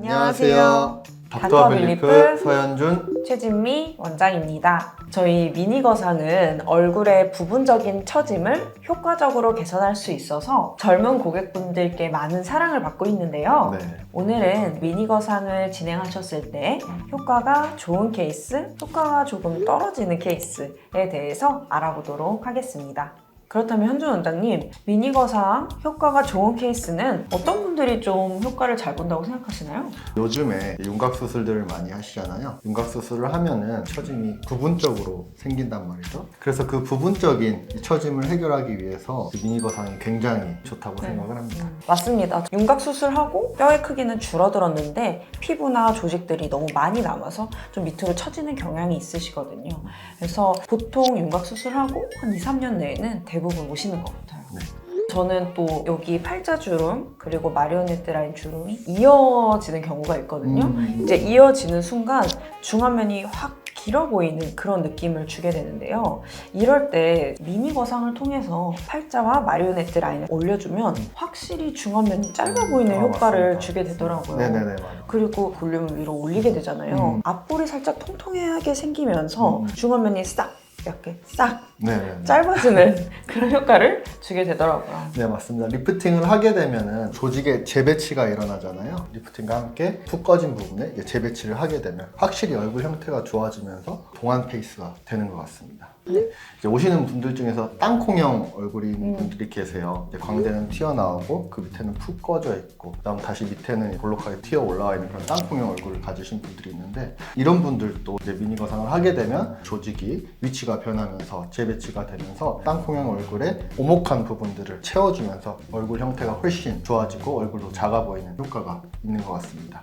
안녕하세요. 닥터빌리프 서현준 최진미 원장입니다. 저희 미니거상은 얼굴의 부분적인 처짐을 효과적으로 개선할 수 있어서 젊은 고객분들께 많은 사랑을 받고 있는데요. 네. 오늘은 미니거상을 진행하셨을 때 효과가 좋은 케이스, 효과가 조금 떨어지는 케이스에 대해서 알아보도록 하겠습니다. 그렇다면 현준 원장님, 미니거상 효과가 좋은 케이스는 어떤 분들이 좀 효과를 잘 본다고 생각하시나요? 요즘에 윤곽 수술들을 많이 하시잖아요. 윤곽 수술을 하면은 처짐이 부분적으로 생긴단 말이죠. 그래서 그 부분적인 처짐을 해결하기 위해서 미니거상이 굉장히 좋다고 생각을 합니다. 맞습니다. 윤곽 수술하고 뼈의 크기는 줄어들었는데 피부나 조직들이 너무 많이 남아서 좀 밑으로 처지는 경향이 있으시거든요. 그래서 보통 윤곽 수술하고 한 2, 3년 내에는 대부분 오시는 것 같아요. 네. 저는 또 여기 팔자주름 그리고 마리오네트 라인 주름이 이어지는 경우가 있거든요. 이제 이어지는 순간 중안면이 확 길어 보이는 그런 느낌을 주게 되는데요. 이럴 때 미니거상을 통해서 팔자와 마리오네트 라인을 올려주면 확실히 중안면이 짧아 보이는 효과를 맞습니다. 주게 되더라고요. 네네네, 맞아요. 그리고 볼륨을 위로 올리게 되잖아요. 앞볼이 살짝 통통하게 생기면서 중안면이 이렇게 싹 네네. 짧아지는 그런 효과를 주게 되더라고요. 네, 맞습니다. 리프팅을 하게 되면은 조직의 재배치가 일어나잖아요. 리프팅과 함께 푹 꺼진 부분에 이제 재배치를 하게 되면 확실히 얼굴 형태가 좋아지면서 동안 페이스가 되는 것 같습니다. 이제 오시는 분들 중에서 땅콩형 얼굴인 분들이 계세요. 이제 광대는 튀어나오고 그 밑에는 푹 꺼져 있고 그다음 다시 밑에는 볼록하게 튀어 올라와 있는 그런 땅콩형 얼굴을 가지신 분들이 있는데 이런 분들도 이제 미니거상을 하게 되면 조직이 위치가 변하면서 재배치가 되면서 땅콩형 얼굴의 오목한 부분들을 채워주면서 얼굴 형태가 훨씬 좋아지고 얼굴도 작아 보이는 효과가 있는 것 같습니다.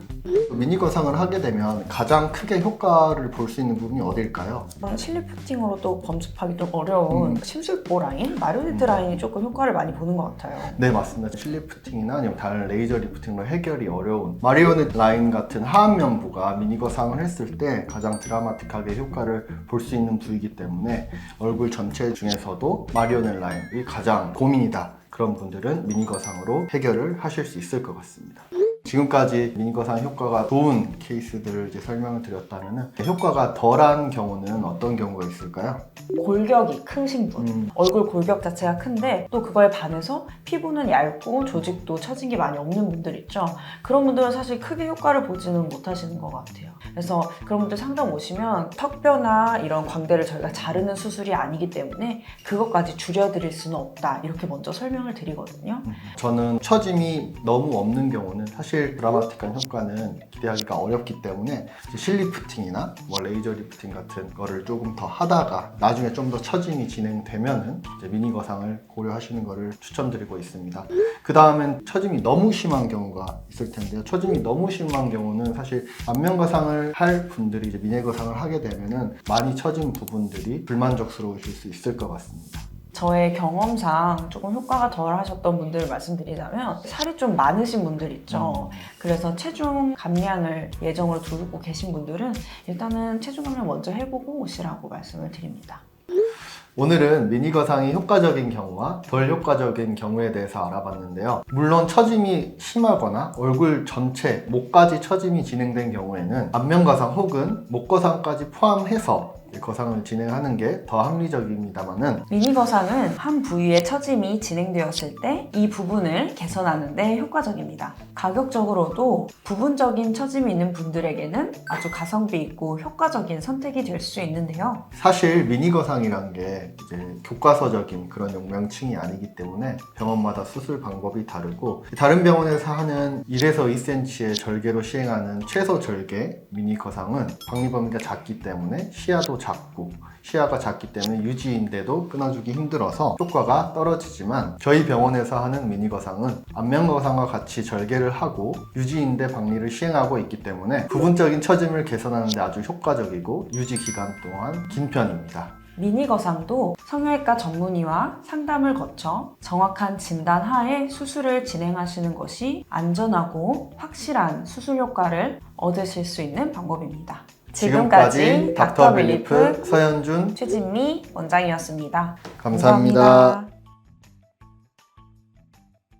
미니거상을 하게 되면 가장 크게 효과를 볼 수 있는 부분이 어딜까요? 실리프팅으로도 검습하기 좀 어려운 심술보 라인, 마리오네트 라인이 조금 효과를 많이 보는 것 같아요. 네, 맞습니다. 실리프팅이나 아니면 다른 레이저 리프팅으로 해결이 어려운 마리오네트 라인 같은 하안면부가 미니거상을 했을 때 가장 드라마틱하게 효과를 볼 수 있는 부위이기 때문에 얼굴 전체 중에서도 마리오네트 라인이 가장 고민이다. 그런 분들은 미니거상으로 해결을 하실 수 있을 것 같습니다. 지금까지 미니거상 효과가 좋은 케이스들을 이제 설명을 드렸다면 효과가 덜한 경우는 어떤 경우가 있을까요? 골격이 크신 분, 얼굴 골격 자체가 큰데 또 그거에 반해서 피부는 얇고 조직도 처진 게 많이 없는 분들 있죠. 그런 분들은 사실 크게 효과를 보지는 못하시는 것 같아요. 그래서 그런 분들 상담 오시면 턱뼈나 이런 광대를 저희가 자르는 수술이 아니기 때문에 그것까지 줄여드릴 수는 없다, 이렇게 먼저 설명을 드리거든요. 저는 처짐이 너무 없는 경우는 사실 드라마틱한 효과는 기대하기가 어렵기 때문에 실리프팅이나 뭐 레이저 리프팅 같은 거를 조금 더 하다가 나중에 좀 더 처짐이 진행되면은 이제 미니거상을 고려하시는 거를 추천드리고 있습니다. 그 다음엔 처짐이 너무 심한 경우가 있을 텐데요. 처짐이 너무 심한 경우는 사실 안면거상을 할 분들이 이제 미니거상을 하게 되면은 많이 처진 부분들이 불만족스러우실 수 있을 것 같습니다. 저의 경험상 조금 효과가 덜 하셨던 분들을 말씀드리자면 살이 좀 많으신 분들 있죠. 그래서 체중 감량을 예정으로 두고 계신 분들은 일단은 체중 감량 먼저 해보고 오시라고 말씀을 드립니다. 오늘은 미니거상이 효과적인 경우와 덜 효과적인 경우에 대해서 알아봤는데요. 물론 처짐이 심하거나 얼굴 전체, 목까지 처짐이 진행된 경우에는 안면거상 혹은 목거상까지 포함해서 거상을 진행하는 게 더 합리적입니다만은 미니거상은 한 부위의 처짐이 진행되었을 때 이 부분을 개선하는 데 효과적입니다. 가격적으로도 부분적인 처짐이 있는 분들에게는 아주 가성비 있고 효과적인 선택이 될 수 있는데요. 사실 미니거상이란 게 이제 교과서적인 그런 명칭이 아니기 때문에 병원마다 수술 방법이 다르고 다른 병원에서 하는 1에서 2cm의 절개로 시행하는 최소 절개 미니거상은 박리 범위가 작기 때문에 시야도 작고 시야가 작기 때문에 유지인대도 끊어주기 힘들어서 효과가 떨어지지만 저희 병원에서 하는 미니거상은 안면거상과 같이 절개를 하고 유지인대 박리를 시행하고 있기 때문에 부분적인 처짐을 개선하는 데 아주 효과적이고 유지 기간 또한 긴 편입니다. 미니거상도 성형외과 전문의와 상담을 거쳐 정확한 진단 하에 수술을 진행하시는 것이 안전하고 확실한 수술 효과를 얻으실 수 있는 방법입니다. 지금까지 닥터빌리프 서현준 최진미 원장이었습니다. 감사합니다.